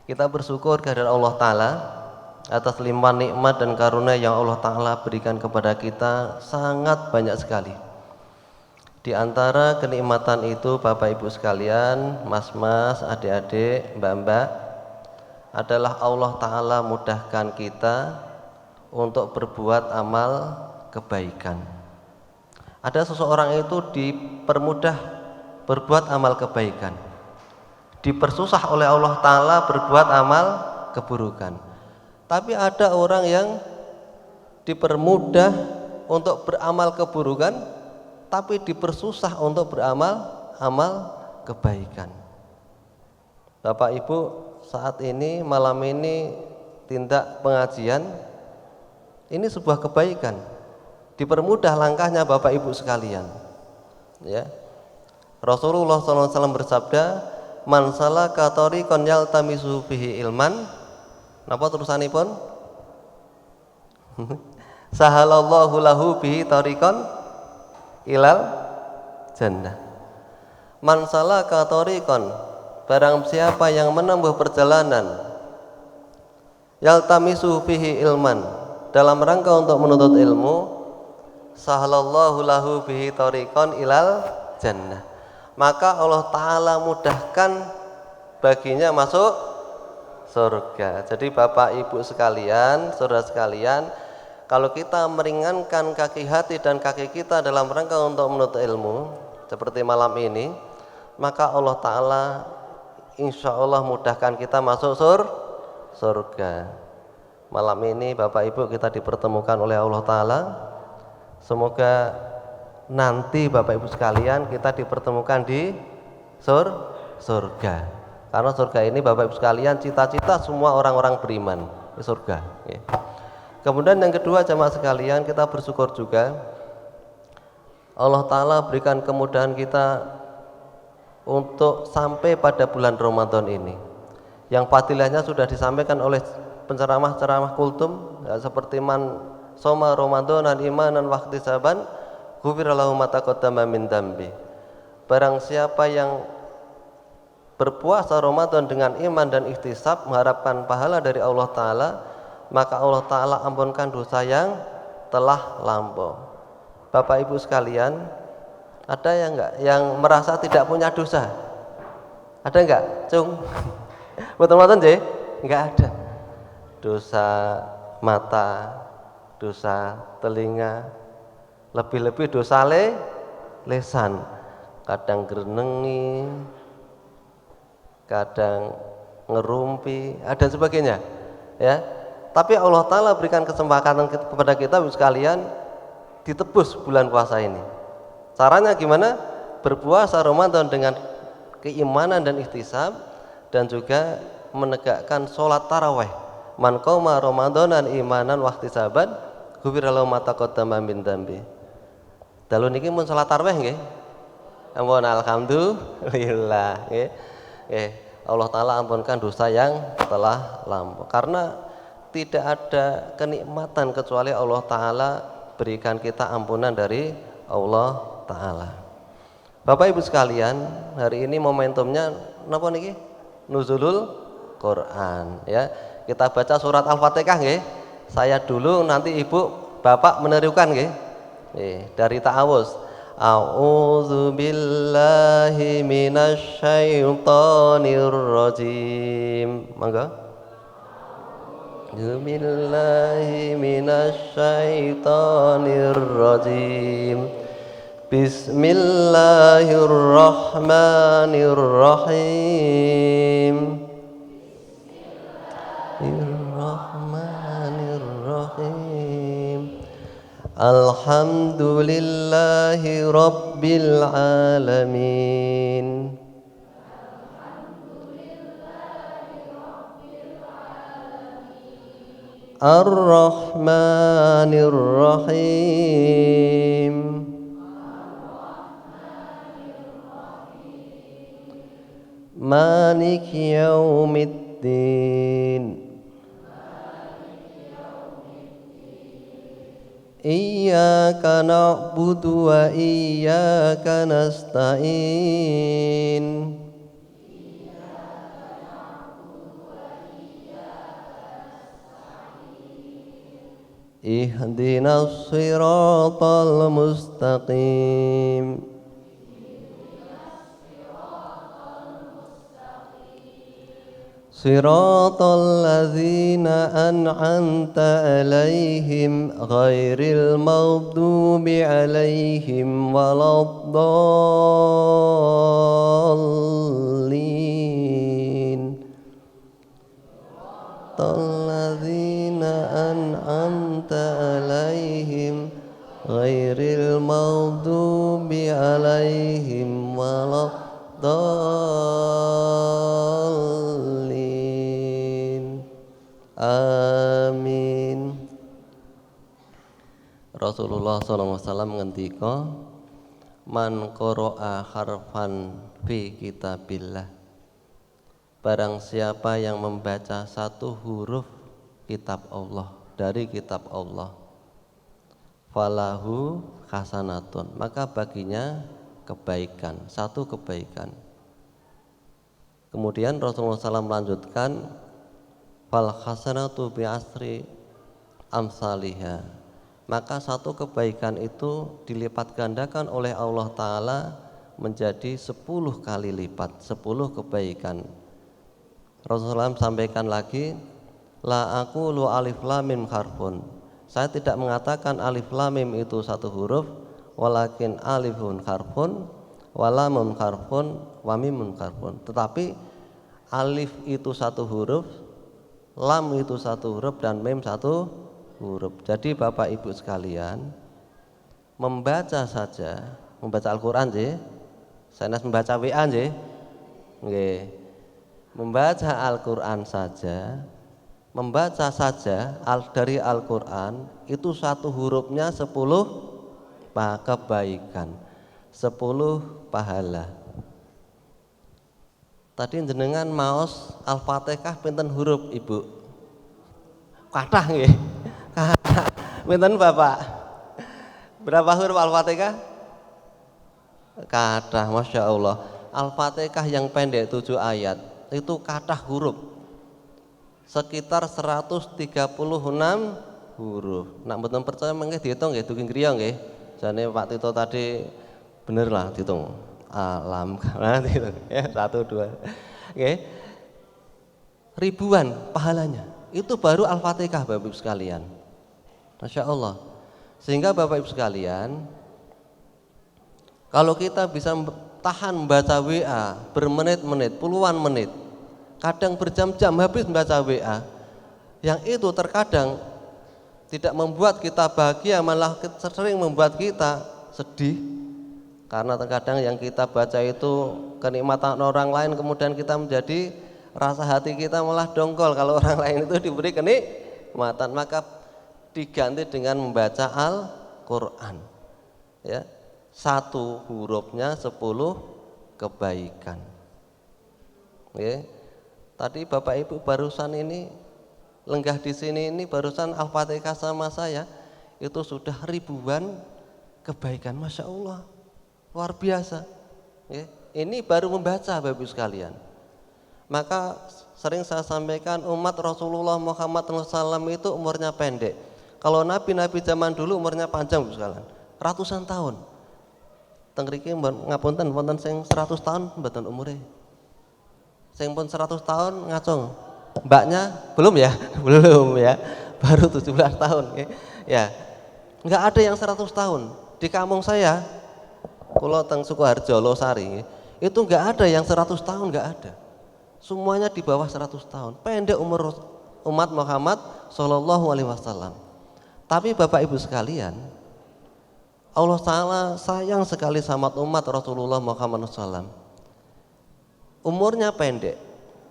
Kita bersyukur kehadirat Allah Ta'ala atas limpahan nikmat dan karunia yang Allah Ta'ala berikan kepada kita sangat banyak sekali. Di antara kenikmatan itu Bapak Ibu sekalian, mas-mas, adik-adik, mbak-mbak, adalah Allah Ta'ala mudahkan kita untuk berbuat amal kebaikan. Ada seseorang itu dipermudah berbuat amal kebaikan, dipersusah oleh Allah Ta'ala berbuat amal keburukan. Tapi ada orang yang dipermudah untuk beramal keburukan, tapi dipersusah untuk beramal kebaikan. Bapak Ibu, saat ini malam ini tindak pengajian ini sebuah kebaikan, dipermudah langkahnya Bapak Ibu sekalian. Ya, Rasulullah SAW bersabda, "Man salaka thariqan yaltamisu fihi ilman." Napa terusanipun? Sahalallahu lahu bihi thariqan ilal jannah. Man salaka thariqan, barang siapa yang menempuh perjalanan yaltamisu fihi ilman, dalam rangka untuk menuntut ilmu, sahalallahu lahu bihi thariqan ilal jannah, maka Allah Ta'ala mudahkan baginya masuk surga. Jadi Bapak Ibu sekalian, saudara sekalian, kalau kita meringankan kaki hati dan kaki kita dalam rangka untuk menuntut ilmu seperti malam ini, maka Allah Ta'ala insya Allah mudahkan kita masuk surga. Malam ini Bapak Ibu kita dipertemukan oleh Allah Ta'ala. Semoga nanti Bapak Ibu sekalian kita dipertemukan di surga. Karena surga ini Bapak Ibu sekalian cita-cita semua orang-orang beriman di surga. Kemudian yang kedua jamaah sekalian, kita bersyukur juga Allah Ta'ala berikan kemudahan kita untuk sampai pada bulan Ramadan ini, yang fadilahnya sudah disampaikan oleh penceramah-ceramah kultum, ya, seperti man soma Ramadan imanan wa ihtisaban ghufira lahu ma taqaddama min dambi. Barang siapa yang berpuasa Ramadan dengan iman dan ihtisab, mengharapkan pahala dari Allah Ta'ala, maka Allah Ta'ala ampunkan dosa yang telah lampau. Bapak Ibu sekalian, ada yang enggak yang merasa tidak punya dosa? Ada enggak? Cung? Betul-betul nggih? Enggak ada. Dosa mata, dosa telinga, lebih-lebih dosa lesan, kadang grenengi, kadang ngerumpi, dan sebagainya, ya. Tapi Allah Ta'ala berikan kesempatan kepada kita sekalian ditebus bulan puasa ini. Caranya gimana? Berpuasa Ramadan dengan keimanan dan ihtisab, dan juga menegakkan sholat taraweh. Man qoma Ramadanan imanan wa ihtisaban ghufira lahu ma taqaddama min dambi. Dalu niki mun sholat taraweh nggih? Ampun, alhamdulillah nggih. Allah Ta'ala ampunkan dosa yang telah lampau. Karena tidak ada kenikmatan kecuali Allah Ta'ala berikan kita ampunan dari Allah Ta'ala. Bapak Ibu sekalian, hari ini momentumnya napa niki? Nuzulul Quran, ya. Kita baca surat Al-Fatihah nggih. Saya dulu, nanti Ibu Bapak menirukan nggih. Dari ta'awuz. A'udzu billahi minasy syaithanir rajim. Mangga. A'udzu billahi minasy syaithanir rajim. Bismillahirrahmanirrahim. Bismillahirrahmanirrahim. Alhamdulillahi rabbil alamin. Ar-Rahmanir Rahim. Maliki yaumiddin. Iyyaka na'budu wa iyyaka nasta'in. ihdinas siratal mustaqim. Siratal ladzina an'amta 'alaihim ghairil maghdubi 'alaihim waladdallin. Alladzina an'amta 'alaihim ghairil maghdubi 'alaihim waladdallin. Amin. Rasulullah sallallahu alaihi wasallam ngendika, man qara'a harfan fi kitabillah, barang siapa yang membaca satu huruf kitab Allah, dari kitab Allah, falahu hasanatun, maka baginya kebaikan, satu kebaikan. Kemudian Rasulullah SAW melanjutkan, fal hasanatu bi asri amsalihha, maka satu kebaikan itu dilipat gandakan oleh Allah Ta'ala menjadi 10 kali lipat, 10 kebaikan. Rasulullah sampaikan lagi, la aqulu alif lam mim harfun, saya tidak mengatakan alif lam mim itu satu huruf, walakin alifun harfun, walamun harfun, wa mimun harfun, tetapi alif itu satu huruf, lam itu satu huruf, dan mim satu huruf. Jadi Bapak Ibu sekalian, membaca saja, membaca Al-Quran sih, saya membaca WA sih, membaca Al-Quran saja, membaca saja dari Al-Quran itu satu hurufnya 10 kebaikan, 10 pahala. Tadi jenengan maos Al-Fatihah pinten huruf Ibu? Kathah nggih. Kathah. Pinten Bapak? Berapa huruf Al-Fatihah? Kathah, Masya Allah. Al-Fatihah yang pendek 7 ayat itu kathah huruf, sekitar 136 huruf. Nak mboten percaya mengke diitung nggih dugi griya nggih. Jane Pak Tito tadi bener lah diitung. Alam nanti ya 1 2. Oke. Ribuan pahalanya. Itu baru Al-Fatihah Bapak Ibu sekalian. Masya Allah. Sehingga Bapak Ibu sekalian, kalau kita bisa tahan membaca WA bermenit-menit, puluhan menit, kadang berjam-jam habis membaca WA, yang itu terkadang tidak membuat kita bahagia, malah sering membuat kita sedih. Karena terkadang yang kita baca itu kenikmatan orang lain, kemudian kita menjadi rasa hati kita malah dongkol kalau orang lain itu diberi kenikmatan, maka diganti dengan membaca Al-Quran. Ya, satu hurufnya 10 kebaikan. Ya. Tadi Bapak Ibu barusan ini lenggah di sini ini barusan Al-Fatihah sama saya itu sudah ribuan kebaikan, Masya Allah. Luar biasa ya. Ini baru membaca Bapak Ibu sekalian. Maka sering saya sampaikan, umat Rasulullah Muhammad SAW itu umurnya pendek. Kalau nabi-nabi zaman dulu umurnya panjang Bapak sekalian, ratusan tahun. Tengriki ngapunten wonten sing 100 tahun mboten umure. Sing pun 100 tahun ngacung. Mbaknya belum ya? Belum ya. Baru 17 tahun ya. Enggak ada yang 100 tahun. Di kampung saya, kalau teng Sukoharjo Losari, itu enggak ada yang 100 tahun, enggak ada. Semuanya di bawah 100 tahun. Pendek umur umat Muhammad sallallahu alaihi wasallam. Tapi Bapak Ibu sekalian, Allah Ta'ala sayang sekali sama umat Rasulullah Muhammad SAW. Umurnya pendek,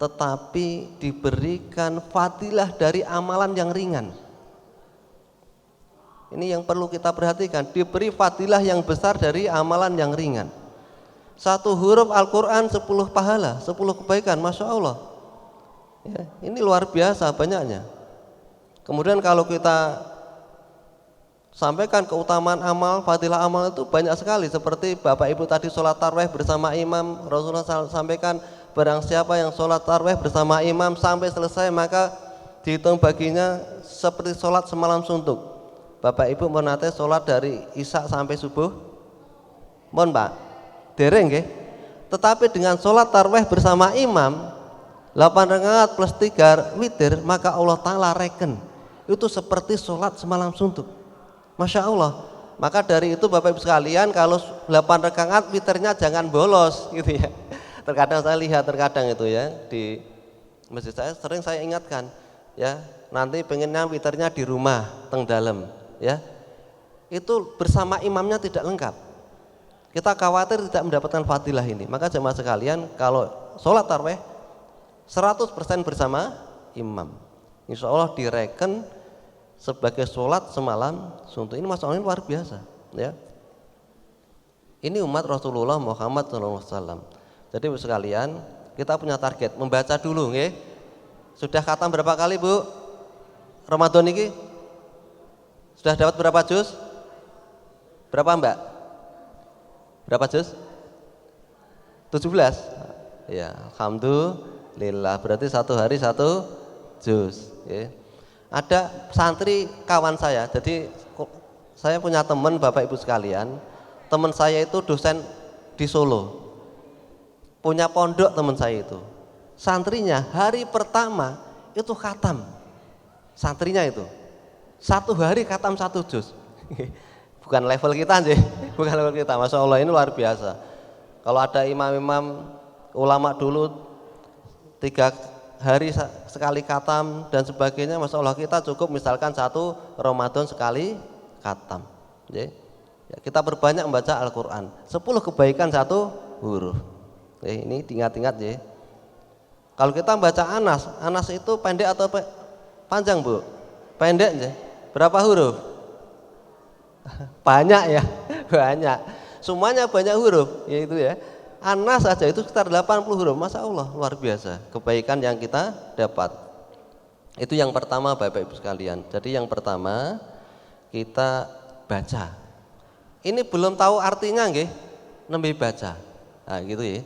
tetapi diberikan fadilah dari amalan yang ringan. Ini yang perlu kita perhatikan, diberi fadilah yang besar dari amalan yang ringan. Satu huruf Al-Quran 10 pahala, 10 kebaikan, Masya Allah ya, ini luar biasa banyaknya. Kemudian kalau kita sampaikan keutamaan amal, fadilah amal itu banyak sekali. Seperti Bapak Ibu tadi sholat tarawih bersama imam, Rasulullah sampaikan barang siapa yang sholat tarawih bersama imam sampai selesai maka dihitung baginya seperti sholat semalam suntuk. Bapak Ibu mau nate sholat dari isya sampai subuh? Mohon Pak, dereng nggih. Tetapi dengan sholat tarawih bersama imam 8 rakaat plus 3 witir, maka Allah Ta'ala reken itu seperti sholat semalam suntuk. Masya Allah. Maka dari itu Bapak Ibu sekalian, kalau 8 rakaat witirnya jangan bolos gitu ya. Terkadang saya lihat itu ya di masjid sering saya ingatkan ya, nanti pengennya witirnya di rumah teng dalam ya, itu bersama imamnya tidak lengkap, kita khawatir tidak mendapatkan fadilah ini. Maka jemaah sekalian, kalau sholat tarawih 100% bersama imam, insya Allah direken sebagai sholat semalam suntuk. Ini masalah ini luar biasa ya. Ini umat Rasulullah Muhammad SAW. Jadi Bu sekalian, kita punya target membaca dulu nggih. Sudah khatam berapa kali Bu? Ramadan ini sudah dapat berapa juz? Berapa Mbak? Berapa juz? 17. Ya, alhamdulillah, berarti satu hari satu juz ya. Ada santri kawan saya, jadi saya punya teman Bapak Ibu sekalian, teman saya itu dosen di Solo, punya pondok. Teman saya itu santrinya hari pertama itu khatam, santrinya itu satu hari khatam 1 juz. Bukan level kita aja, bukan level kita. Masya Allah, ini luar biasa. Kalau ada imam-imam ulama dulu 3 hari sekali khatam dan sebagainya, Masya Allah, kita cukup misalkan 1 Ramadan sekali khatam ya. Kita berbanyak membaca Al-Quran, 10 kebaikan 1 huruf ya. Ini ingat-ingat ya. Kalau kita membaca Anas itu pendek atau panjang Bu? Pendek ya. Berapa huruf? Banyak ya, banyak. Semuanya banyak huruf, yaitu ya. Anas saja itu sekitar 80 huruf. Masya Allah, luar biasa kebaikan yang kita dapat. Itu yang pertama Bapak Ibu sekalian. Jadi yang pertama kita baca. Ini belum tahu artinya nggih, nembe baca. Nah, gitu ya.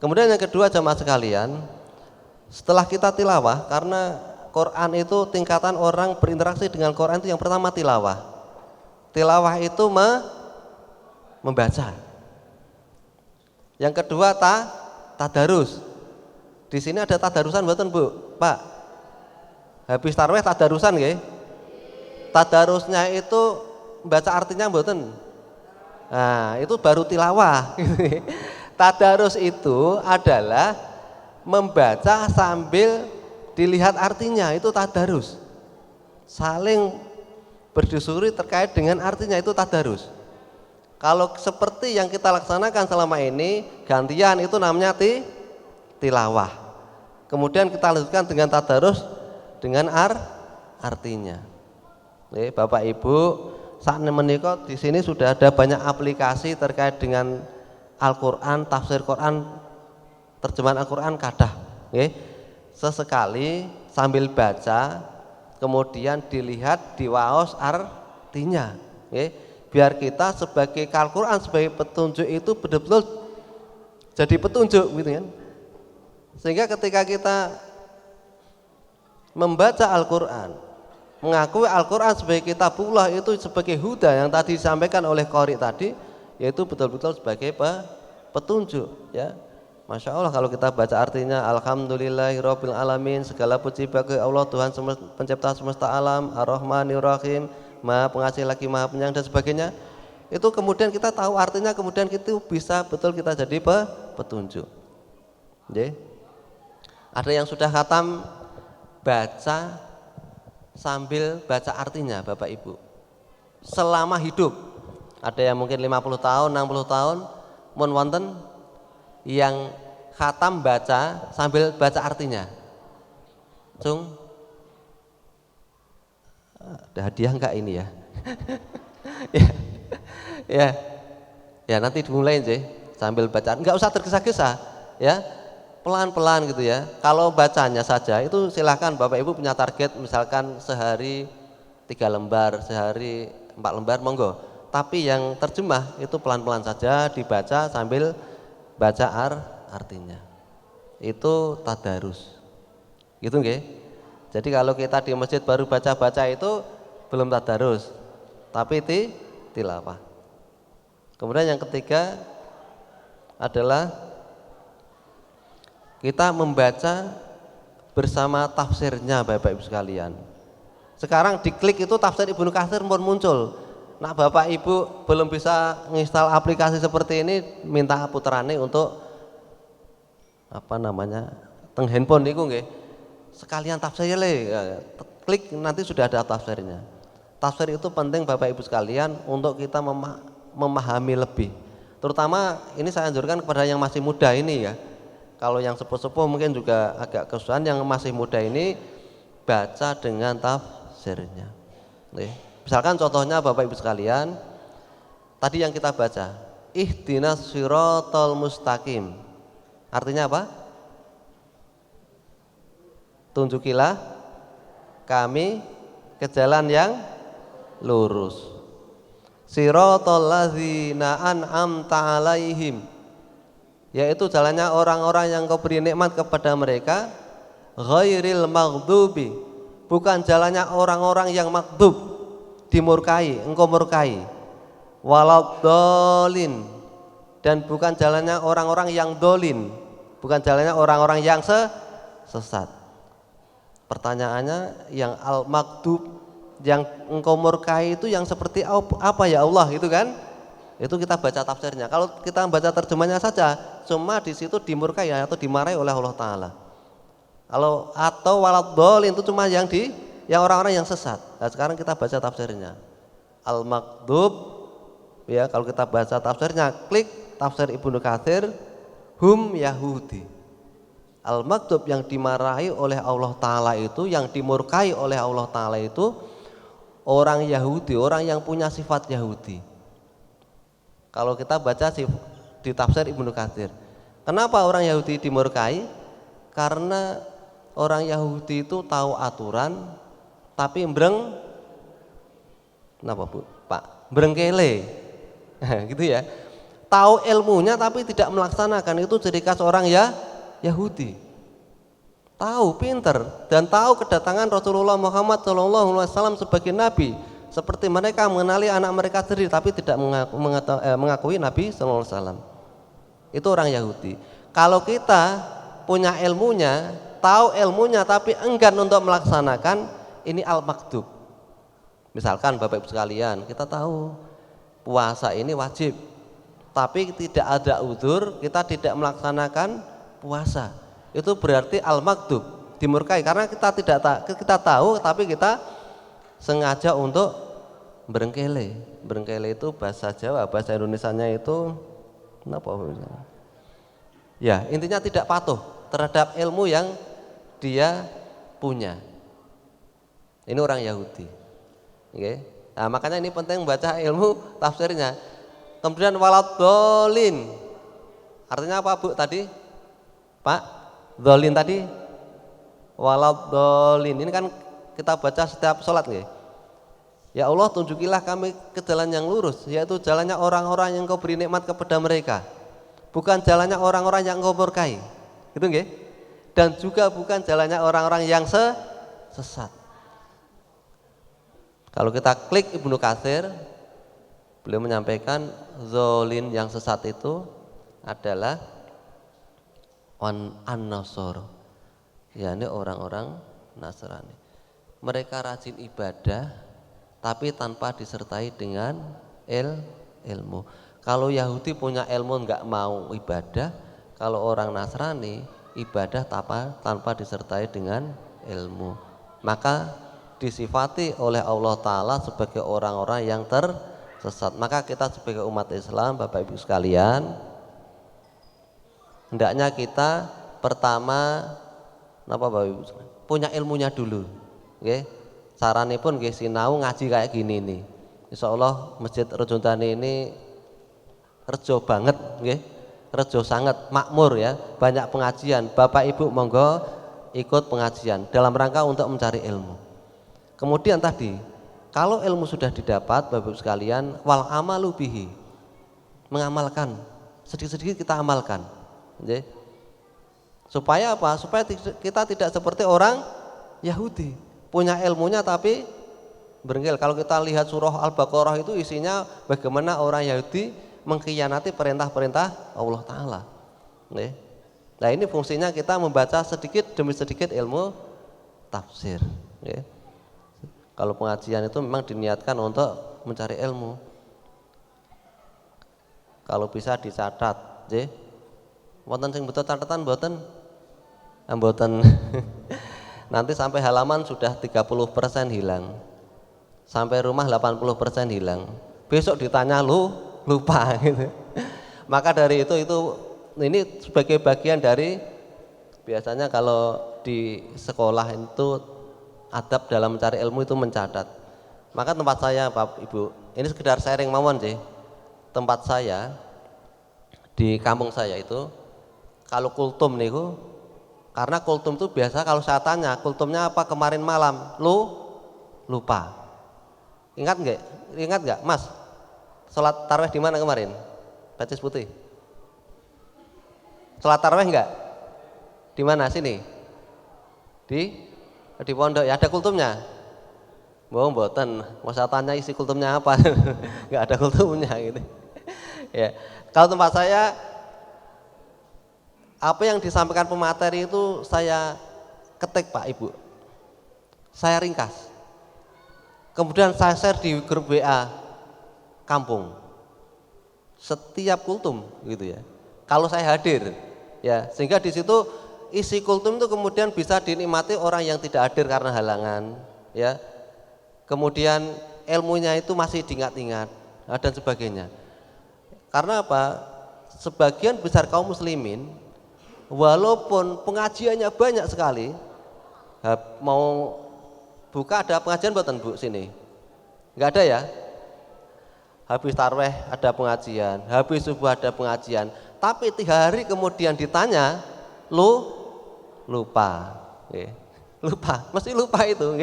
Kemudian yang kedua jemaah sekalian, setelah kita tilawah, karena Quran itu tingkatan orang berinteraksi dengan Quran itu yang pertama tilawah. Tilawah itu membaca. Yang kedua tadarus. Di sini ada tadarusan mboten Bu? Pak. Habis tarawih tadarusan nggih? Tadarusnya itu baca artinya mboten? Nah, itu baru tilawah. Tadarus itu adalah membaca sambil dilihat artinya, itu tadarus. Saling berdiskusi terkait dengan artinya, itu tadarus. Kalau seperti yang kita laksanakan selama ini, gantian itu namanya tilawah. Kemudian kita lanjutkan dengan tadarus dengan artinya. Bapak Ibu, saat menikah di sini sudah ada banyak aplikasi terkait dengan Al-Quran, tafsir Quran, terjemahan Al-Quran kadah. Sesekali sambil baca, kemudian dilihat diwaos artinya. Biar kita sebagai Al-Quran, sebagai petunjuk itu betul-betul jadi petunjuk gitu kan. Sehingga ketika kita membaca Al-Quran, mengakui Al-Quran sebagai kitabullah, itu sebagai huda yang tadi disampaikan oleh Qori tadi, yaitu betul-betul sebagai petunjuk ya. Masya Allah, kalau kita baca artinya alhamdulillahirabbil alamin, segala puji bagi Allah Tuhan pencipta semesta alam, ar-rahmanir-rahim, maha pengasih lagi maha penyayang dan sebagainya. Itu kemudian kita tahu artinya, kemudian itu bisa betul kita jadi petunjuk. Ada yang sudah khatam baca sambil baca artinya Bapak Ibu selama hidup. Ada yang mungkin 50 tahun, 60 tahun, mun wonten yang khatam baca sambil baca artinya. Cung, ada hadiah enggak ini ya? ya nanti dimulai sih sambil baca, enggak usah tergesa-gesa ya, pelan-pelan gitu ya. Kalau bacanya saja itu silahkan Bapak Ibu punya target, misalkan sehari 3 lembar, sehari 4 lembar, monggo. Tapi yang terjemah itu pelan-pelan saja dibaca sambil baca artinya. Itu tadarus. Gitu nggih? Jadi kalau kita di masjid baru baca-baca itu belum tadarus. tapi tilawah. Kemudian yang ketiga adalah kita membaca bersama tafsirnya Bapak Ibu sekalian. Sekarang diklik itu tafsir Ibnu Katsir pun muncul. Nah Bapak Ibu belum bisa menginstal aplikasi seperti ini, minta puterane untuk teng handphone niku nggih. Sekalian tafsir le, klik nanti sudah ada tafsirnya. Tafsir itu penting Bapak Ibu sekalian untuk kita memahami lebih. Terutama ini saya anjurkan kepada yang masih muda ini ya. Kalau yang sepuh-sepuh mungkin juga agak kesusahan, yang masih muda ini baca dengan tafsirnya. Misalkan contohnya Bapak Ibu sekalian, tadi yang kita baca, ihdinas siratal mustaqim. Artinya apa? Tunjukilah kami ke jalan yang lurus. Siratal ladzina an'amta alaihim, yaitu jalannya orang-orang yang Kau beri nikmat kepada mereka. Ghairil maghdubi, bukan jalannya orang-orang yang maghdub, dimurkai, engkau murkai. Waladhdallin, dan bukan jalannya orang-orang yang dolin, bukan jalannya orang-orang yang sesat. Pertanyaannya, yang al-maghdub, yang engkau murkai itu yang seperti apa ya Allah, itu kan? Itu kita baca tafsirnya. Kalau kita baca terjemahnya saja, cuma di situ dimurkai atau dimarahi oleh Allah Taala. Kalau atau waladhdallin itu cuma yang orang-orang yang sesat. Nah, sekarang kita baca tafsirnya. Al-maghdub, ya kalau kita baca tafsirnya, klik tafsir Ibnu Katsir, hum Yahudi. Al-maghdub yang dimarahi oleh Allah Ta'ala itu, yang dimurkai oleh Allah Ta'ala itu orang Yahudi, orang yang punya sifat Yahudi. Kalau kita baca di tafsir Ibnu Katsir, kenapa orang Yahudi dimurkai? Karena orang Yahudi itu tahu aturan tapi kenapa Bu? Pak, brengkele. Gitu ya. Tahu ilmunya tapi tidak melaksanakan, itu ciri khas orang Yahudi. Tahu, pinter, dan tahu kedatangan Rasulullah Muhammad SAW sebagai nabi, seperti mereka mengenali anak mereka sendiri tapi tidak mengakui Nabi SAW. Itu orang Yahudi. Kalau kita punya ilmunya, tahu ilmunya tapi enggan untuk melaksanakan, ini al-maghdub. Misalkan Bapak Ibu sekalian, kita tahu puasa ini wajib, tapi tidak ada uzur, kita tidak melaksanakan puasa, itu berarti al-maghdub, dimurkai, karena kita tahu tapi kita sengaja untuk berengkele. Berengkele itu bahasa Jawa, bahasa Indonesianya itu apa? Ya, intinya tidak patuh terhadap ilmu yang dia punya. Ini orang Yahudi. Oke. Nah, makanya ini penting membaca ilmu tafsirnya. Kemudian waladhdallin, artinya apa Bu tadi? Pak, dzalin tadi waladhdallin. Ini kan kita baca setiap sholat nggih. Ya Allah, tunjukilah kami ke jalan yang lurus, yaitu jalannya orang-orang yang Kau beri nikmat kepada mereka, bukan jalannya orang-orang yang Kau murkai. Gitu nggih? Dan juga bukan jalannya orang-orang yang sesat. Kalau kita klik Ibnu Katsir, beliau menyampaikan dzalin yang sesat itu adalah an-nasara, yakni orang-orang Nasrani. Mereka rajin ibadah tapi tanpa disertai dengan ilmu. Kalau Yahudi punya ilmu enggak mau ibadah, kalau orang Nasrani ibadah tanpa disertai dengan ilmu, maka disifati oleh Allah Ta'ala sebagai orang-orang yang tersesat. Maka kita sebagai umat Islam, Bapak Ibu sekalian, hendaknya kita pertama Bapak Ibu punya ilmunya dulu. Nggih. Carane pun nggih sinau ngaji kayak gini nih. Insyaallah Masjid Rejo Tani ini rejo banget nggih. Rejo sangat makmur ya, banyak pengajian. Bapak Ibu monggo ikut pengajian dalam rangka untuk mencari ilmu. Kemudian tadi, kalau ilmu sudah didapat Bapak Ibu sekalian, wal amalu bihi, mengamalkan, sedikit-sedikit kita amalkan. Nggih. Supaya apa? Supaya kita tidak seperti orang Yahudi, punya ilmunya tapi Berengkel. Kalau kita lihat surah Al-Baqarah itu isinya bagaimana orang Yahudi mengkhianati perintah-perintah Allah Ta'ala. Nah ini fungsinya kita membaca sedikit demi sedikit ilmu tafsir. Kalau pengajian itu memang diniatkan untuk mencari ilmu. Kalau bisa dicatat, wonten sing butuh catatan mboten? Mboten. Nanti sampai halaman sudah 30% hilang. Sampai rumah 80% hilang. Besok ditanya lupa gitu. Maka dari itu ini sebagai bagian dari biasanya kalau di sekolah itu adab dalam mencari ilmu itu mencatat. Maka tempat saya Bapak Ibu, ini sekedar sharing mawon sih. Tempat saya di kampung saya itu kalau kultum niku, karena kultum itu biasa kalau saya tanya kultumnya apa kemarin malam, lupa. Ingat nggak Mas? Sholat tarawih di mana kemarin? Pacis Putih. Sholat tarawih enggak? Di mana sini? Di pondok ya, ada kultumnya? Mboten. Mau saya tanya isi kultumnya apa? Enggak ada kultumnya gitu. Ya. Kalau tempat saya apa yang disampaikan pemateri itu saya ketik Pak Ibu. Saya ringkas. Kemudian saya share di grup WA kampung. Setiap kultum gitu ya. Kalau saya hadir ya, sehingga di situ isi kultum itu kemudian bisa dinikmati orang yang tidak hadir karena halangan ya. Kemudian ilmunya itu masih diingat-ingat dan sebagainya. Karena apa? Sebagian besar kaum muslimin walaupun pengajiannya banyak sekali, mau buka ada pengajian buatan Bu sini? Enggak ada ya? Habis tarawih ada pengajian, habis subuh ada pengajian. Tapi 3 hari kemudian ditanya, lupa. Lupa, mesti lupa itu.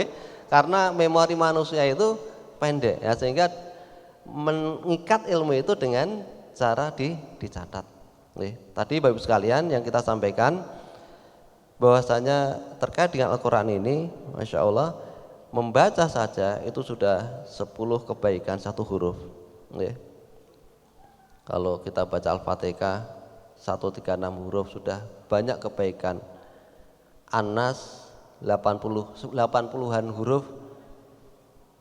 Karena memori manusia itu pendek ya, sehingga mengikat ilmu itu dengan cara dicatat. Tadi Bapak Ibu sekalian yang kita sampaikan bahwasanya terkait dengan Al-Quran ini, Masya Allah, membaca saja itu sudah 10 kebaikan 1 huruf. Kalau kita baca Al-Fatihah 136 huruf sudah banyak kebaikan. An-Nas 80-an huruf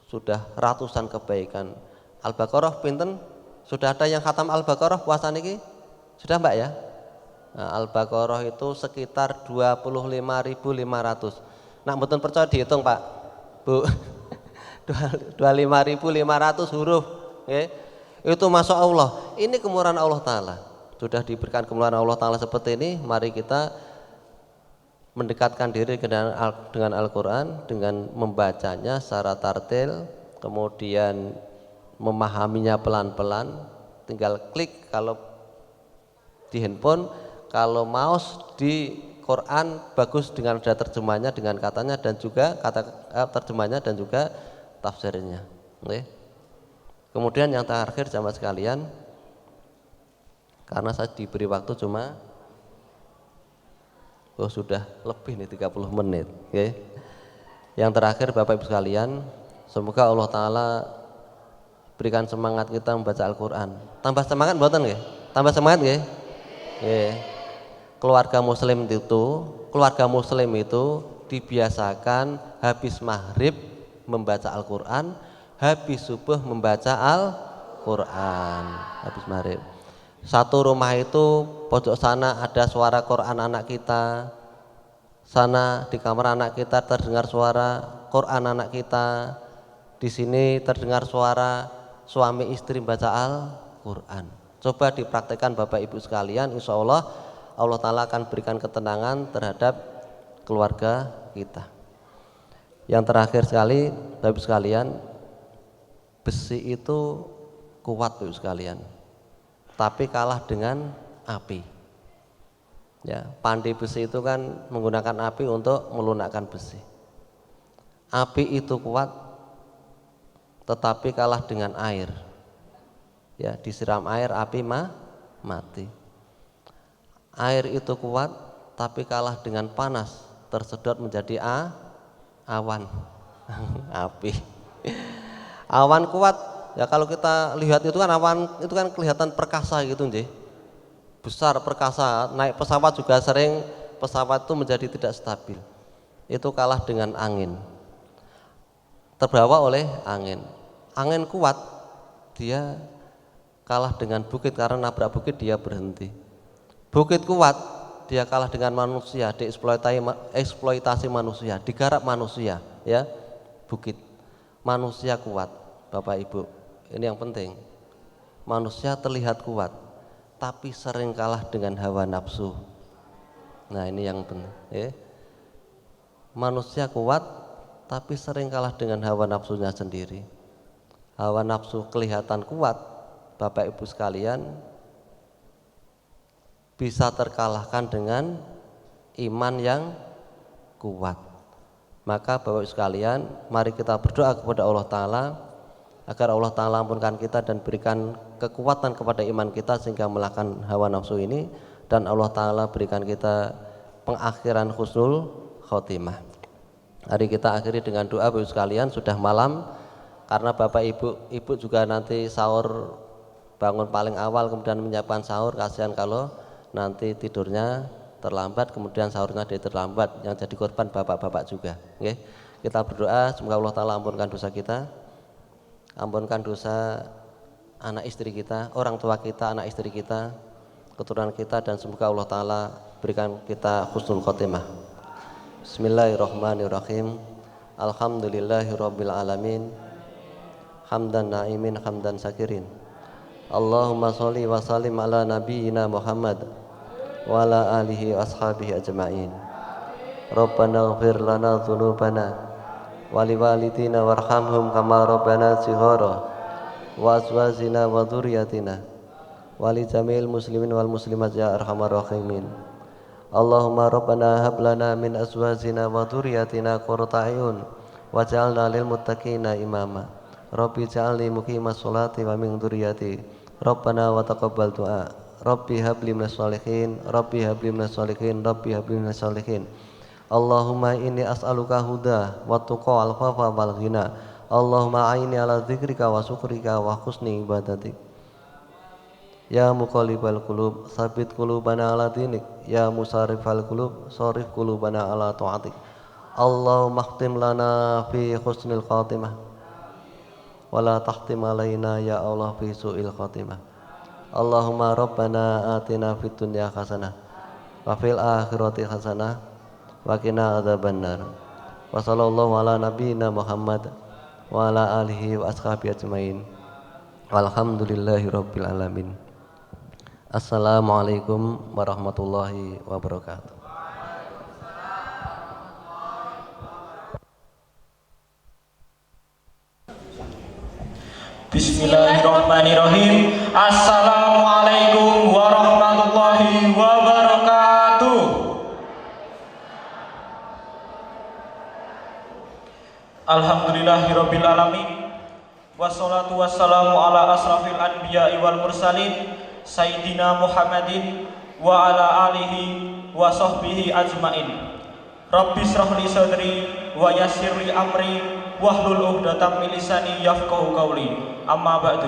sudah ratusan kebaikan. Al-Baqarah pinten? Sudah ada yang khatam Al-Baqarah puasa niki? Sudah Mbak ya? Nah, Al-Baqarah itu sekitar 25.500. Nah, mboten percaya dihitung Pak. Bu, 25.500 huruf, itu masya Allah. Ini kemurahan Allah Ta'ala. Sudah diberikan kemurahan Allah Ta'ala seperti ini. Mari kita mendekatkan diri dengan Al-Quran, dengan membacanya secara tartil, kemudian memahaminya pelan-pelan. Tinggal klik kalau di handphone, kalau mouse di Quran bagus dengan ada terjemahnya, dengan katanya dan juga terjemahnya dan juga tafsirnya. Kemudian yang terakhir jamaah sekalian, karena saya diberi waktu cuma sudah lebih nih 30 menit. Yang terakhir Bapak Ibu sekalian, semoga Allah Ta'ala berikan semangat kita membaca Al-Quran. Tambah semangat mboten nggih? Tambah semangat nggih? Keluarga muslim itu dibiasakan habis maghrib membaca Al-Quran, habis subuh membaca Al-Quran, habis maghrib. Satu rumah itu pojok sana ada suara Quran anak kita, sana di kamar anak kita terdengar suara Quran anak kita, di sini terdengar suara suami istri baca Al-Quran. Coba dipraktekkan Bapak Ibu sekalian, insya Allah Allah Ta'ala akan berikan ketenangan terhadap keluarga kita. Yang terakhir sekali Bapak Ibu sekalian, besi itu kuat Bapak Ibu sekalian, tapi kalah dengan api. Ya, pandai besi itu kan menggunakan api untuk melunakkan besi. Api itu kuat, tetapi kalah dengan air. Ya, disiram air api mati. Air itu kuat, tapi kalah dengan panas, tersedot menjadi awan, api. Awan kuat, ya kalau kita lihat itu kan awan itu kan kelihatan perkasa gitu nggih. Besar perkasa, naik pesawat juga sering pesawat itu menjadi tidak stabil. Itu kalah dengan angin. Terbawa oleh angin. Angin kuat, dia kalah dengan bukit karena nabrak bukit dia berhenti. Bukit kuat, dia kalah dengan manusia, dieksploitasi manusia, digarap manusia, ya. Bukit. Manusia kuat, Bapak Ibu. Ini yang penting. Manusia terlihat kuat, tapi sering kalah dengan hawa nafsu. Nah, ini yang penting, ya. Manusia kuat, tapi sering kalah dengan hawa nafsunya sendiri. Hawa nafsu kelihatan kuat, Bapak Ibu sekalian, bisa terkalahkan dengan iman yang kuat. Maka Bapak Ibu sekalian, mari kita berdoa kepada Allah Ta'ala agar Allah Ta'ala ampunkan kita dan berikan kekuatan kepada iman kita sehingga melahkan hawa nafsu ini, dan Allah Ta'ala berikan kita pengakhiran husnul khotimah. Hari kita akhiri dengan doa Bapak Ibu sekalian, sudah malam, karena Bapak Ibu juga nanti sahur, bangun paling awal kemudian menyiapkan sahur, kasihan kalau nanti tidurnya terlambat kemudian sahurnya jadi terlambat, yang jadi korban bapak-bapak juga. Oke, kita berdoa semoga Allah Ta'ala ampunkan dosa kita, ampunkan dosa anak istri kita, orang tua kita, anak istri kita, keturunan kita, dan semoga Allah Ta'ala berikan kita husnul khotimah. Bismillahirrahmanirrahim. Alhamdulillahirabbil alamin. Hamdan na'imin hamdan syakirin. Allahumma sholli wa sallim ala nabiyyina Muhammad wa ala alihi wa ashabihi ajma'in. Rabbana ighfir lana dzunubana wa liwalidina warhamhum kama rabbana shighara wa azwajina wa dzurriyyatina wa li jami'il muslimin wal muslimat ya arhamar rahimin. Allahumma rabbana hab lana min azwajina wa dzurriyyatina qurrata a'yun waj'alna lil muttaqina imama. Rabbi ja'alni muqimas sholati wa min dzurriyyati. Rabbana wa taqabbal du'a. Rabbi habli minas sholihin, Rabbi habli minas sholihin, Rabbi habli minas sholihin. Allahumma inni as'aluka huda wa tuqa wal afafa wal ghina. Allahumma a'inni ala dzikrika wa syukrika wa husni ibadatik. Ya muqallibal qulub, tsabbit qulubana ala dinik. Ya musarrifal qulub, sharif qulubana ala ta'atik. Allahumma khtim lana fi husnil khatimah wala tahtim alaina ya Allah fi su'il khatimah. Allahumma rabbana atina fid dunya hasanah wa fil akhirati hasanah wa qina adzabannar. Wa sallallahu ala nabiyyina Muhammad wa ala alihi wa ashabihi ajmain. Walhamdulillahi rabbil alamin. Assalamualaikum warahmatullahi wabarakatuh. Bismillahirrahmanirrahim. Assalamualaikum warahmatullahi wabarakatuh. Alhamdulillahirabbil alamin. Wassalatu wassalamu ala asrafil anbiya'i wal mursalin sayyidina Muhammadin wa ala alihi wa sahbihi ajmain. Rabbi shrah li sadri wa yassir li amri wahlul 'uqdatam min lisani yafqahu qawli. Amma ba'du.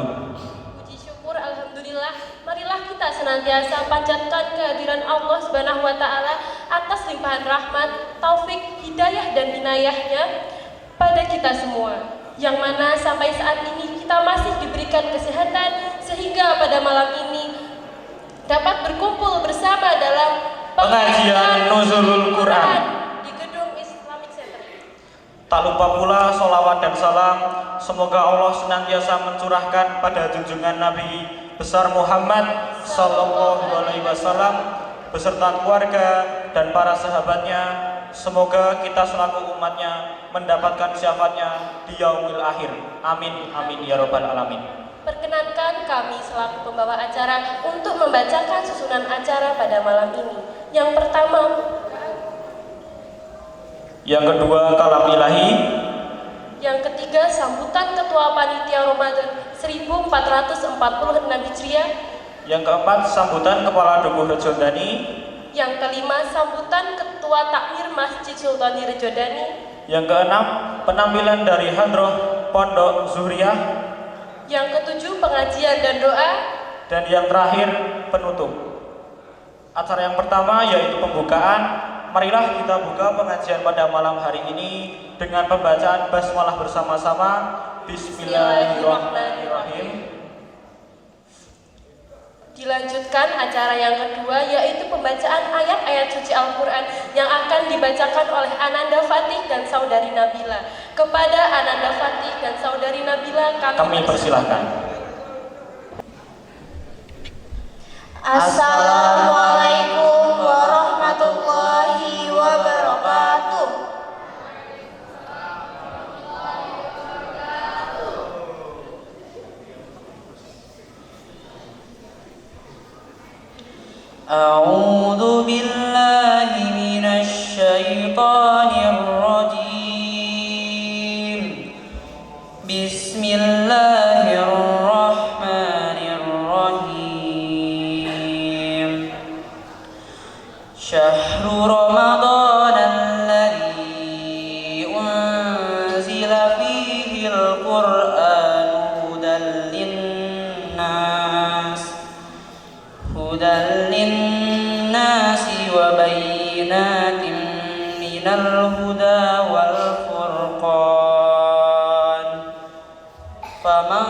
Puji syukur alhamdulillah, marilah kita senantiasa panjatkan kehadiran Allah Subhanahu wa taala atas limpahan rahmat, taufik, hidayah dan inayahnya pada kita semua. Yang mana sampai saat ini kita masih diberikan kesehatan sehingga pada malam ini dapat berkumpul bersama dalam pengajian Nuzulul Quran di gedung Islamic Center. Tak lupa pula sholawat dan salam semoga Allah senantiasa mencurahkan pada junjungan Nabi besar Muhammad sallallahu alaihi wasallam beserta keluarga dan para sahabatnya. Semoga kita selaku umatnya mendapatkan syafaatnya di yaumil akhir. Amin amin ya rabbal alamin. Perkenankan kami selaku pembawa acara untuk membacakan susunan acara pada malam ini. Yang pertama, yang kedua kalam ilahi, yang ketiga sambutan Ketua Panitia Ramadan 1446 Hijriah, yang keempat sambutan Kepala Dukuh Rejodani, yang kelima sambutan Ketua Takmir Masjid Sultani Rejodani, yang keenam penampilan dari Hadroh Pondok Zuhriyah. Yang ketujuh, pengajian dan doa. Dan yang terakhir, penutup. Acara yang pertama yaitu pembukaan. Marilah kita buka pengajian pada malam hari ini dengan pembacaan basmalah bersama-sama. Bismillahirrahmanirrahim. Dilanjutkan acara yang kedua yaitu pembacaan ayat-ayat suci Al-Quran yang akan dibacakan oleh Ananda Fatih dan Saudari Nabila. Kepada Ananda Fatih dan Saudari Nabila kami persilahkan. Assalamualaikum warahmatullahi wabarakatuh. أعوذ بالله من الشيطان الرجيم. بسم الله الرحمن الرحيم. شهر رمضان الذي أنزل فيه القرآن هدى للناس وبينات من الهدى والفرقان فمن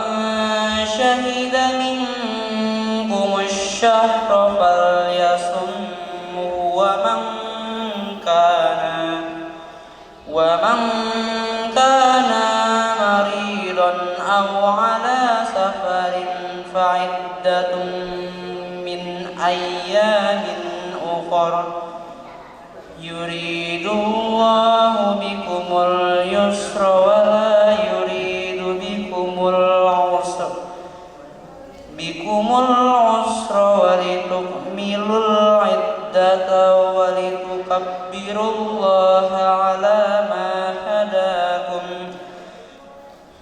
شهد منكم الشهر فليصمه ومن كان مريضا أو على سفر فعدة من أيام أخر يريد الله بكم اليسر ولا يريد بكم العسر ولتكملوا العدة ولتكبروا الله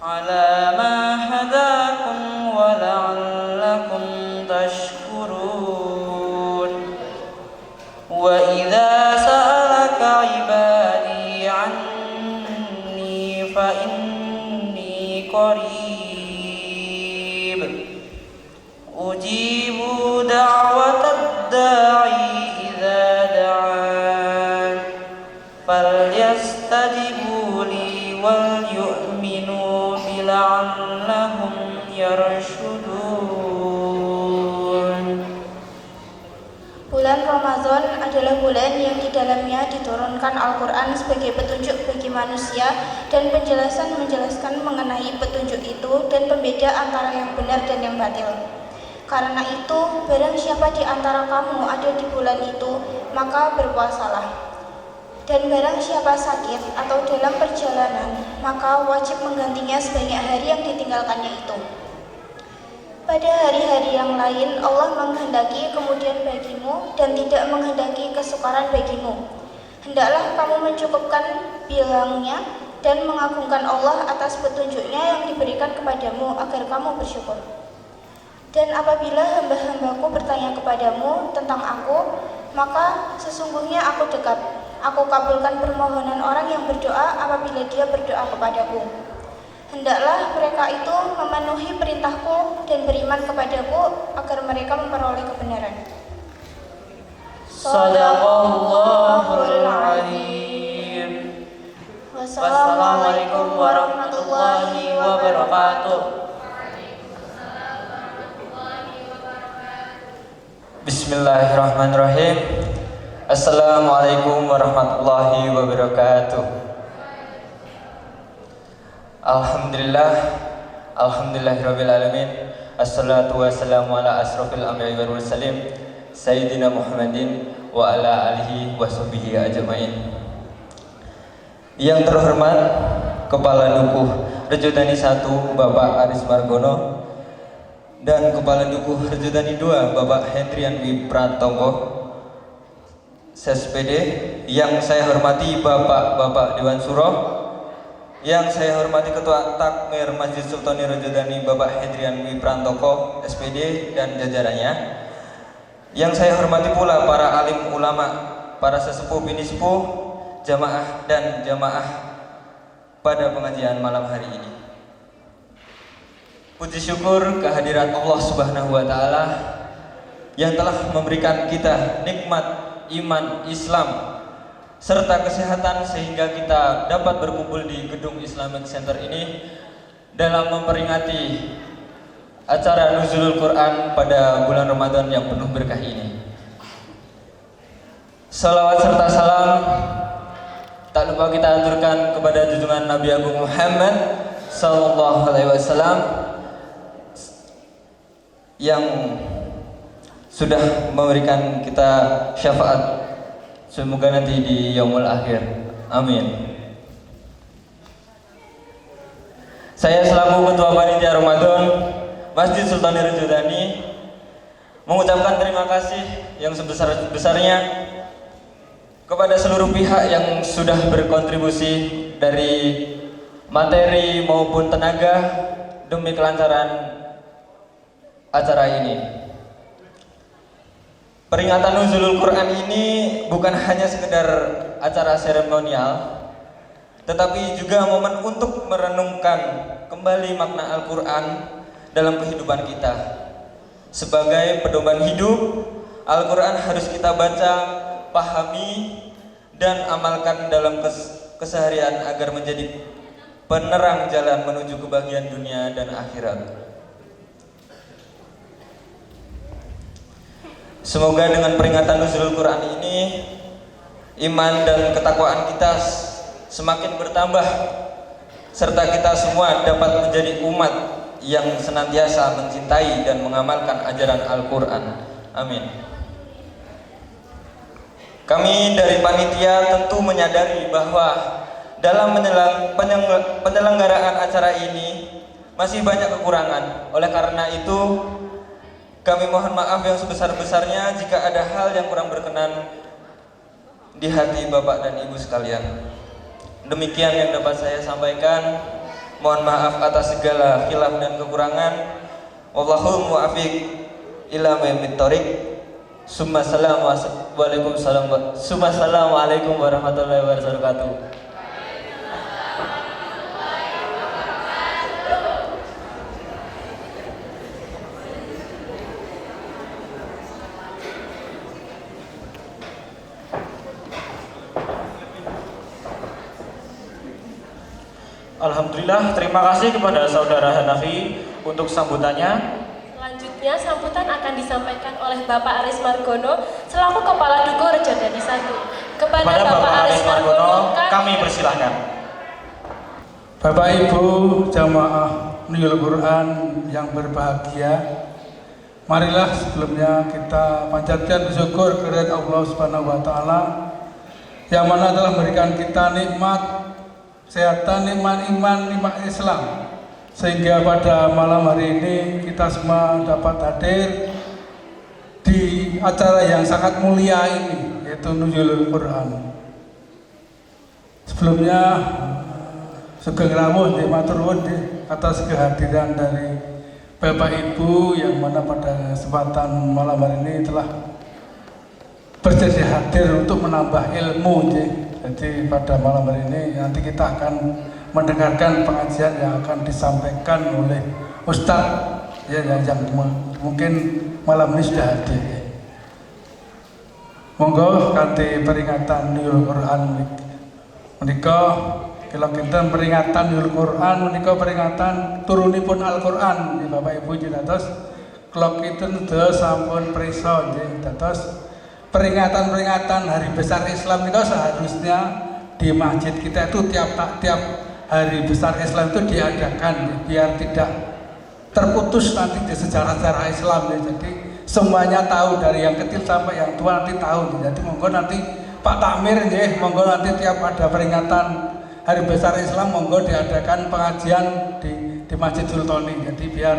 على ما هداكم ولعلكم تشكرون. وإذا سألك عبادي عني فإني قريب أجيب دعوة الداعي إذا دعان فليستجيبوا لي وليؤمنوا بي لعلهم يرشدون. Bulan Ramadan adalah bulan yang di dalamnya diturunkan Al-Quran sebagai petunjuk bagi manusia dan menjelaskan mengenai petunjuk itu dan pembeda antara yang benar dan yang batil. Karena itu, barang siapa di antara kamu ada di bulan itu, maka berpuasalah. Dan barang siapa sakit atau dalam perjalanan, maka wajib menggantinya sebanyak hari yang ditinggalkannya itu. Pada hari-hari yang lain, Allah menghendaki kemudian bagimu dan tidak menghendaki kesukaran bagimu. Hendaklah kamu mencukupkan bilangnya dan mengagungkan Allah atas petunjuknya yang diberikan kepadamu agar kamu bersyukur. Dan apabila hamba-hambaku bertanya kepadamu tentang aku, maka sesungguhnya aku dekat. Aku kabulkan permohonan orang yang berdoa apabila dia berdoa kepadaku. Hendaklah mereka itu memenuhi perintahku dan beriman kepadaku agar mereka memperoleh kebenaran. Shadaqallahul Azim. Wassalamualaikum warahmatullahi wabarakatuh. Bismillahirrahmanirrahim. Assalamualaikum warahmatullahi wabarakatuh. Alhamdulillahirabbil alamin. Assalatu wassalamu ala asrofil anbiya'i wal mursalin Sayyidina Muhammadin wa ala alihi wa sahbihi ajmain. Yang terhormat Kepala Dukuh Rejodani 1 Bapak Aris Margono dan Kepala Dukuh Rejodani 2 Bapak Hendrian Wipratonggo SPD, yang saya hormati Bapak-Bapak Dewan Suro, yang saya hormati Ketua Takmir Masjid Sultani Rejodani Bapak Hendrian Wiprantoko SPD dan jajarannya, yang saya hormati pula para alim ulama, para sesepuh bini sepuh, jamaah dan jamaah pada pengajian malam hari ini. Puji syukur kehadirat Allah Subhanahu wa taala yang telah memberikan kita nikmat iman Islam serta kesehatan sehingga kita dapat berkumpul di gedung Islamic Center ini dalam memperingati acara Nuzulul Quran pada bulan Ramadan yang penuh berkah ini. Salawat serta salam tak lupa kita aturkan kepada junjungan Nabi Agung Muhammad sallallahu alaihi wasallam yang sudah memberikan kita syafaat, semoga nanti di yaumul akhir. Amin. Saya selaku Ketua Panitia Ramadan Masjid Sultanir Judani mengucapkan terima kasih yang sebesar-besarnya kepada seluruh pihak yang sudah berkontribusi dari materi maupun tenaga demi kelancaran acara ini. Peringatan Nuzulul Quran ini bukan hanya sekedar acara seremonial, tetapi juga momen untuk merenungkan kembali makna Al-Quran dalam kehidupan kita. Sebagai pedoman hidup, Al-Quran harus kita baca, pahami, dan amalkan dalam keseharian agar menjadi penerang jalan menuju kebahagiaan dunia dan akhirat. Semoga dengan peringatan Nuzulul Quran ini, iman dan ketakwaan kita semakin bertambah, serta kita semua dapat menjadi umat yang senantiasa mencintai dan mengamalkan ajaran Al-Quran. Amin. Kami dari panitia tentu menyadari bahwa dalam penyelenggaraan acara ini masih banyak kekurangan. Oleh karena itu, kami mohon maaf yang sebesar-besarnya jika ada hal yang kurang berkenan di hati Bapak dan Ibu sekalian. Demikian yang dapat saya sampaikan. Mohon maaf atas segala khilaf dan kekurangan. Wallahul muwaffiq ila aqwamit thoriq. Assalamualaikum warahmatullahi wabarakatuh. Alhamdulillah, terima kasih kepada Saudara Hanafi untuk sambutannya. Selanjutnya, sambutan akan disampaikan oleh Bapak Aris Margono selaku Kepala Dugo Rejodani 1. Kepada Bapak Aris Margono, kami persilahkan. Bapak Ibu jamaah Nuzulul Quran yang berbahagia, marilah sebelumnya kita panjatkan syukur kehadirat Allah Subhanahu wa taala yang mana telah memberikan kita nikmat kesehatan, nikmat iman, nikmat Islam, sehingga pada malam hari ini kita semua dapat hadir di acara yang sangat mulia ini, yaitu Nuzulul Quran. Sebelumnya sugeng rawuh nggih matur nuwun atas kehadiran dari Bapak Ibu yang mana pada kesempatan malam hari ini telah bersedia hadir untuk menambah ilmu. Jadi pada malam hari ini nanti kita akan mendengarkan pengajian yang akan disampaikan oleh Ustadz yang mungkin malam ini sudah hadir. Monggo kanthi peringatan Nuzulul Quran menika kula kinten peringatan Nuzulul Quran menika peringatan turunipun Al-Quran. Bapak Ibu dados kula kinten sedaya sampun prisa nggih dados peringatan-peringatan hari besar Islam itu seharusnya di masjid kita itu tiap hari besar Islam itu diadakan biar tidak terputus nanti di sejarah-sejarah Islam ya. Jadi semuanya tahu dari yang kecil sampai yang tua nanti tahu. Jadi monggo nanti Pak Takmir nggih, monggo nanti tiap ada peringatan hari besar Islam monggo diadakan pengajian di Masjid Sultani. Jadi biar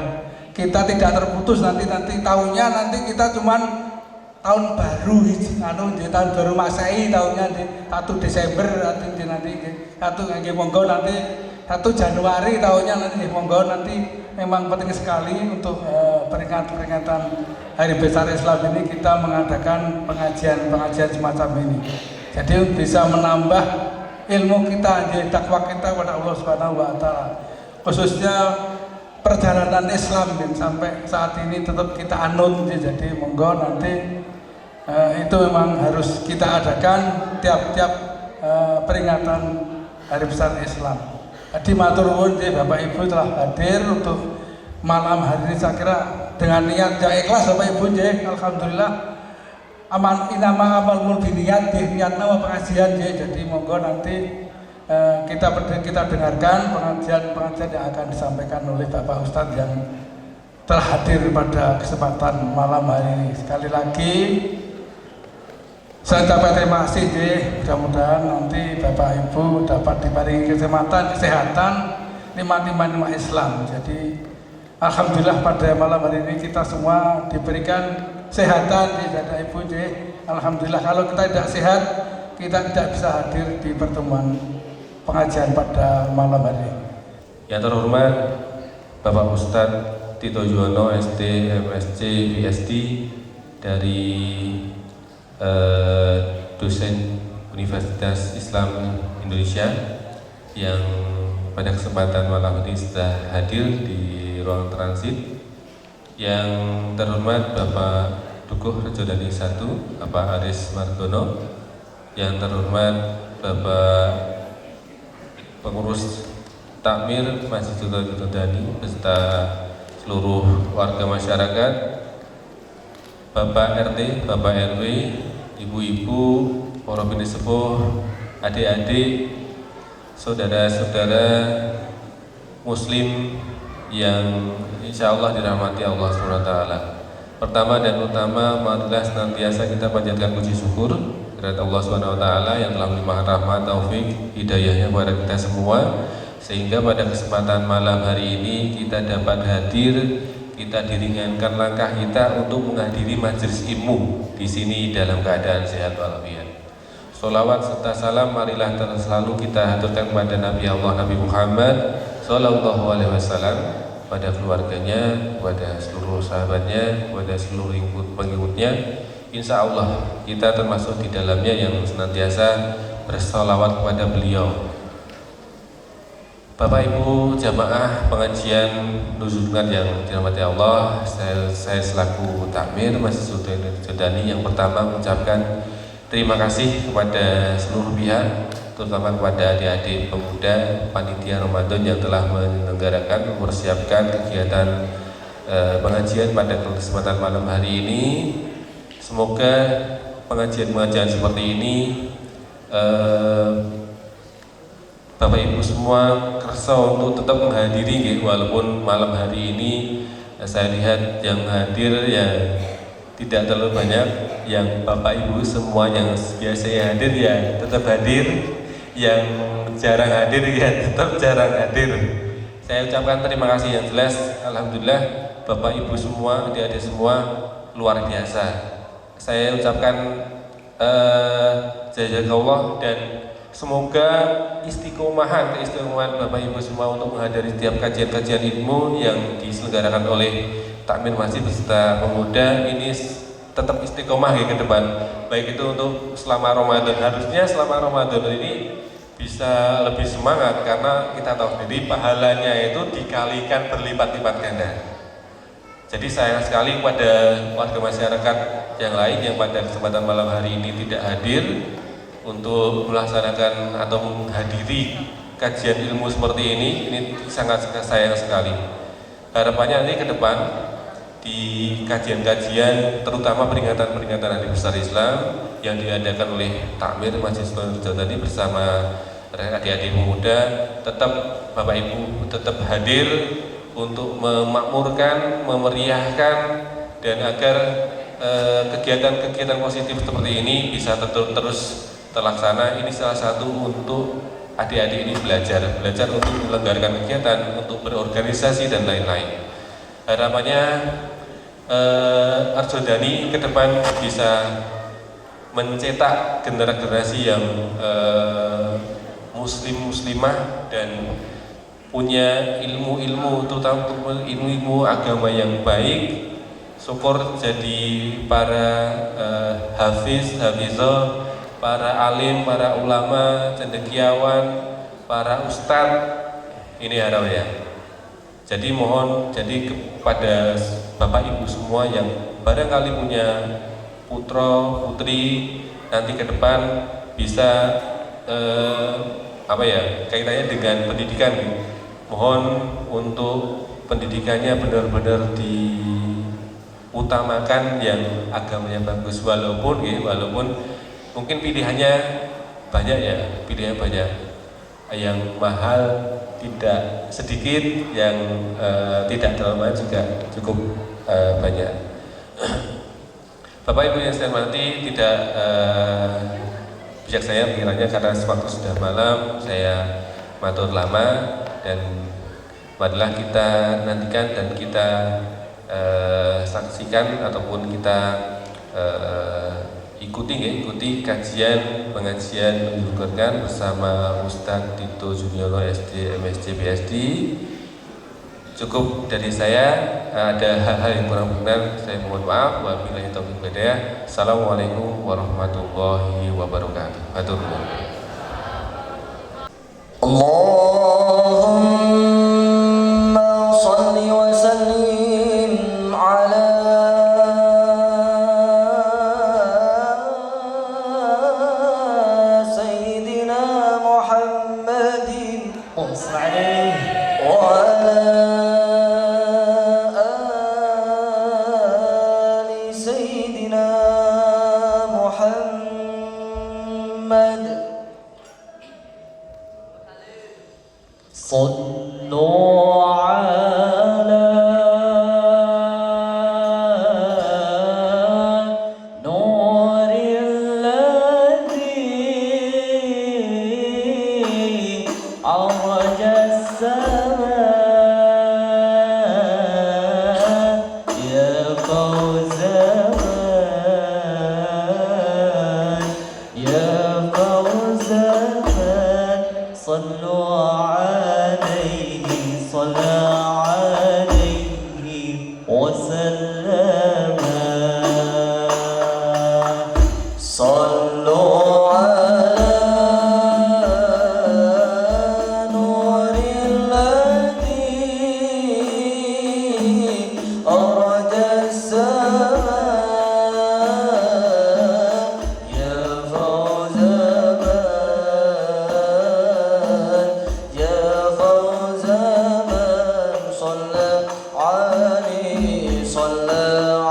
kita tidak terputus nanti tahunnya nanti kita cuman tahun baru di tahun baru Masehi tahunnya di 1 Desember nanti 1 monggo nanti 1 Januari tahunnya nanti monggo nanti memang penting sekali untuk peringatan hari besar Islam ini kita mengadakan pengajian semacam ini. Jadi bisa menambah ilmu kita, takwa kita kepada Allah Subhanahu wa taala. Khususnya perjalanan Islam sampai saat ini tetap kita anut. Jadi monggo nanti itu memang harus kita adakan tiap-tiap peringatan Hari Besar Islam. Jadi matur nuwun Bapak Ibu telah hadir untuk malam hari ini, saya kira dengan niat yang ikhlas Bapak Ibu. Alhamdulillah aman inama amal mul biniat niat nama pengajian. Jadi monggo nanti kita dengarkan pengajian yang akan disampaikan oleh Bapak Ustadz yang telah hadir pada kesempatan malam hari ini. Sekali lagi saya ucapkan terima kasih. Mudah-mudahan nanti Bapak Ibu dapat diparingi kesehatan nikmat Islam. Jadi alhamdulillah pada malam hari ini kita semua diberikan kesehatan Bapak Ibu. Alhamdulillah, kalau kita tidak sehat kita tidak bisa hadir di pertemuan pengajian pada malam hari ini. Yang terhormat Bapak Ustadz Tito Juwono SD, MSc, PhD dari dosen Universitas Islam Indonesia yang pada kesempatan malam ini sudah hadir di ruang transit. Yang terhormat Bapak Dukuh Rejodani 1, Bapak Aris Margono. Yang terhormat Bapak Pengurus Takmir Masjid Rejodani beserta seluruh warga masyarakat, Bapak RT, Bapak RW, ibu-ibu, para bini sepuh, adik-adik, saudara-saudara Muslim yang insya Allah dirahmati Allah SWT. Pertama dan utama, marilah senantiasa kita panjatkan puji syukur kepada Allah SWT yang telah melimpahkan rahmat, taufik, hidayahnya kepada kita semua, sehingga pada kesempatan malam hari ini kita dapat hadir. Kita diringankan langkah kita untuk menghadiri majelis ilmu di sini dalam keadaan sehat walafiat. Sholawat serta salam marilah selalu kita haturkan kepada Nabi Allah Nabi Muhammad Sallallahu Alaihi Wasallam, pada keluarganya, kepada seluruh sahabatnya, kepada seluruh pengikutnya. Insya Allah kita termasuk di dalamnya yang senantiasa bersolawat kepada beliau. Bapak Ibu jamaah pengajian Nuzul Jumat yang dirahmati Allah, saya selaku takmir Masjid Rejodani yang pertama mengucapkan terima kasih kepada seluruh pihak, terutama kepada adik-adik pemuda panitia Ramadan yang telah menyelenggarakan, mempersiapkan kegiatan pengajian pada kesempatan malam hari ini. Semoga pengajian-pengajian seperti ini Bapak Ibu semua kersa untuk tetap menghadiri, walaupun malam hari ini saya lihat yang hadir ya tidak terlalu banyak. Yang Bapak Ibu semua yang biasanya hadir ya tetap hadir, yang jarang hadir ya tetap jarang hadir. Saya ucapkan terima kasih yang jelas. Alhamdulillah Bapak Ibu semua, adik-adik semua luar biasa. Saya ucapkan jazakallah dan semoga keistiqomahan Bapak Ibu semua untuk menghadiri setiap kajian-kajian ilmu yang diselenggarakan oleh Takmir Masjid beserta pemuda ini tetap istiqomah ya ke depan. Baik itu untuk selama Ramadan, harusnya selama Ramadan ini bisa lebih semangat karena kita tahu sendiri pahalanya itu dikalikan berlipat-lipat ganda. Jadi sayang sekali pada warga masyarakat yang lain yang pada kesempatan malam hari ini tidak hadir untuk melaksanakan atau menghadiri kajian ilmu seperti ini sangat sayang sekali. Harapannya nanti ke depan di kajian-kajian, terutama peringatan-peringatan Hari Besar Islam yang diadakan oleh Takmir Masjid Rejodani bersama adik-adik pemuda, tetap Bapak Ibu tetap hadir untuk memakmurkan, memeriahkan, dan agar kegiatan-kegiatan positif seperti ini bisa terus terlaksana. Ini salah satu untuk adik-adik ini belajar untuk menyelenggarakan kegiatan, untuk berorganisasi dan lain-lain. Harapannya Rejodani ke depan bisa mencetak generasi yang muslimah dan punya ilmu-ilmu, terutama ilmu-ilmu agama yang baik. Syukur jadi para hafizah, para alim, para ulama, cendekiawan, para ustadz. Ini harapannya. Jadi mohon kepada Bapak Ibu semua yang barangkali punya putra putri nanti ke depan bisa kaitannya dengan pendidikan. Mohon untuk pendidikannya benar-benar diutamakan yang agamanya bagus, walaupun mungkin pilihannya banyak ya, yang mahal tidak sedikit, yang tidak terlalu mahal juga cukup banyak. Bapak Ibu yang saya hormati, tidak bijak saya pikirannya karena waktu sudah malam, saya matur lama, dan marilah kita nantikan dan kita saksikan ataupun kita ikuti kajian pengajian Nurul Quran bersama Ustadz Tito Juniolo SD MSc BSD. Cukup dari saya, ada hal-hal yang kurang benar saya mohon maaf. Wabillahi taufiq wal hidayah. Assalamualaikum warahmatullahi wabarakatuh. Hatur nuhun. Allahumma shalli wa sallim ala sayyidina Muhammadin wa ala ali sayyidina Muhammad. صلوا على نور الذي عرج السماء يا فوز من يا فوز من صلوا عليه صلى عليه وسلم صلوا على نور الذي أرج السماء يا فوز من يا فوز من صلى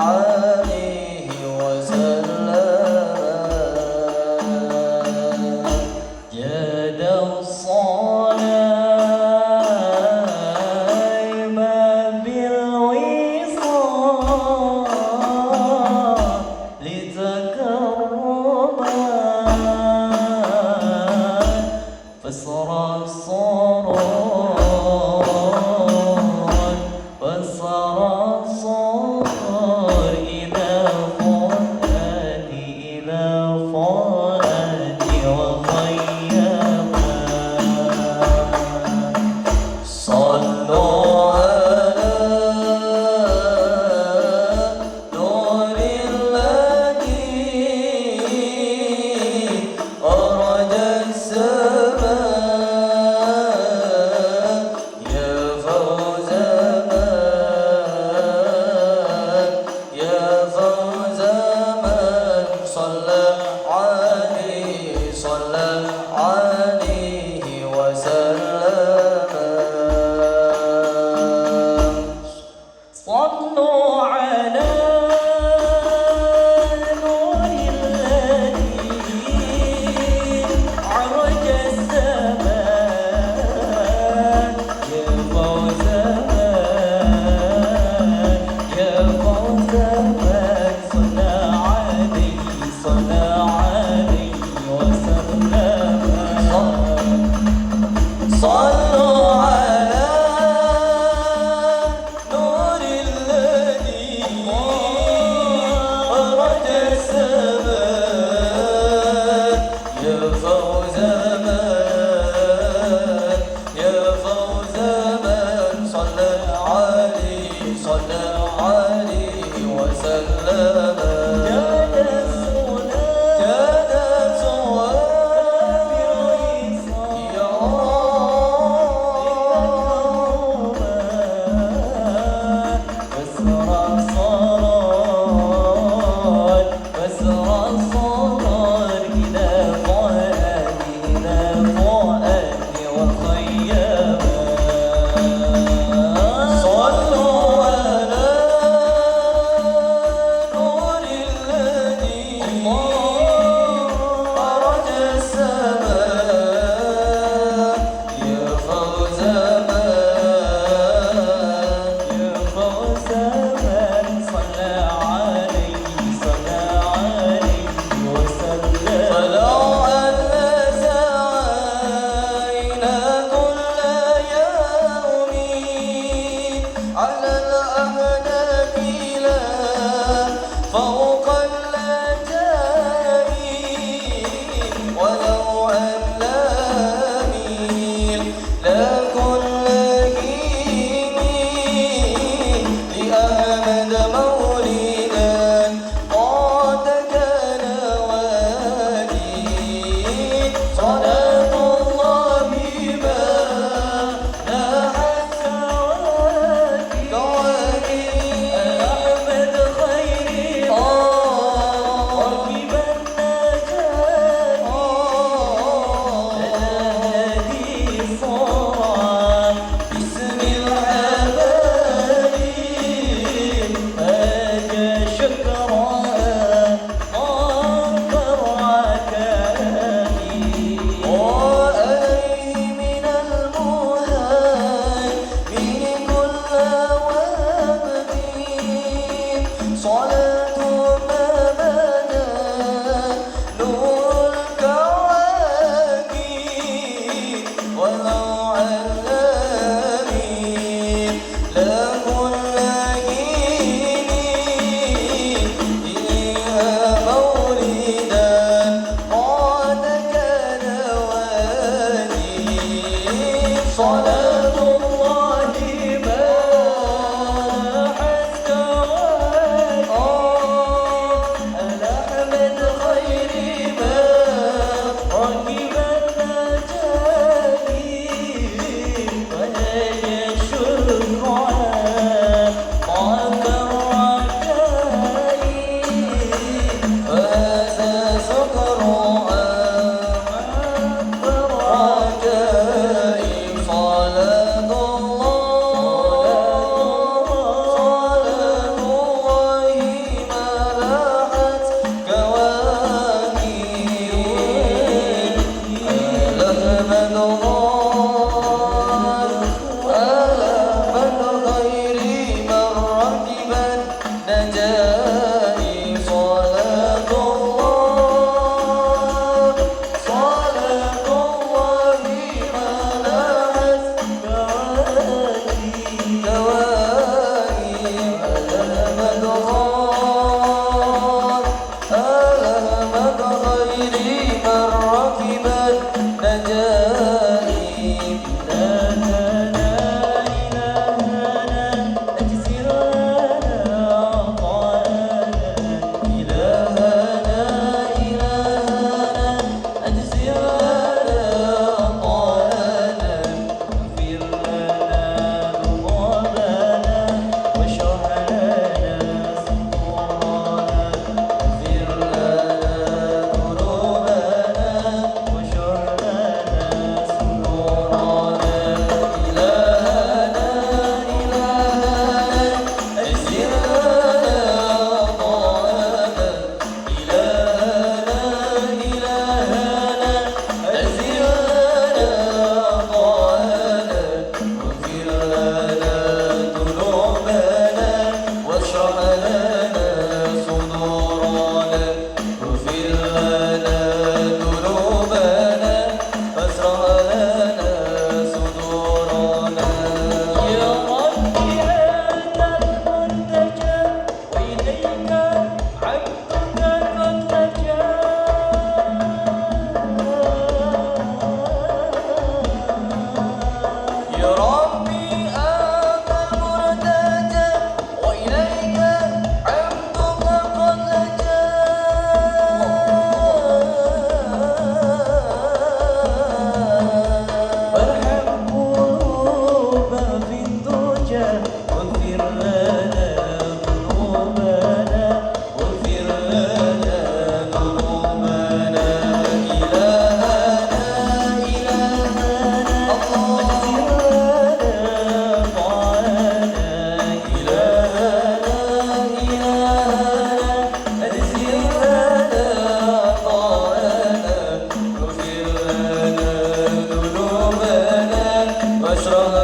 عليه وسلم جاد الصائم بالوصال لتكرما فسر الصور إلى فؤادي وخيما صلوا على نور الذي أرج السماء يا فوز من يا فوز من صلى عليه وسلم صلوا على نور الذي عرج السماء يا فوز من صلى عليه وسلم صلوا على نور الذي أرج السماء يا فوز من صلى عليه وسلم جاد السؤال يا كل حين لأحمد مولدا قد كان وادي صلاة الله بما لاحت كواكب أحمد خير راكبا نجاني الهادي صار باسم العبادي هاجى شكرا غفر عكاني وآله من المهان من كل وابدي صلاة ما بدا نور الكواكب ولو علامي له اللهين إليها مولدا قد كان وادي صلاة الله ما حتى الأحمد خير ما ركب النجاني وهي الشكرى معك الركائي فهذا سكر الركائي صلاة الله ما لاحت كواكب ألهمت غير من ركبا نجاني صلاة الله ما لاحت كواكب ألهمت غير من ركبا نجاني إلهنا أجزل لنا عطاءنا إلهنا أجزل لنا عطاءنا اغفر لنا ذنوبنا واشرح لنا صدورنا اغفر لنا ذنوبنا واشرح لنا صدورنا إلهنا أجزل لنا عطاءنا إلهنا أجزل لنا عطاءنا واغفر لنا ذنوبنا واشرح لنا صدورنا اغفر لنا ذنوبنا واشرح لنا صدورنا يا ربي أنت المنتجى وإليك عبدك قد لجأ يا ربي أنت المرتجى وإليك عبدك قد لجأ وارحم قلوب في الدجى واغفر لنا ذنوبنا واغفر لنا ذنوبنا إلهنا أجزل لنا طاعنا إلهنا أجزل لنا طاعنا واغفر لنا ذنوبنا واشرح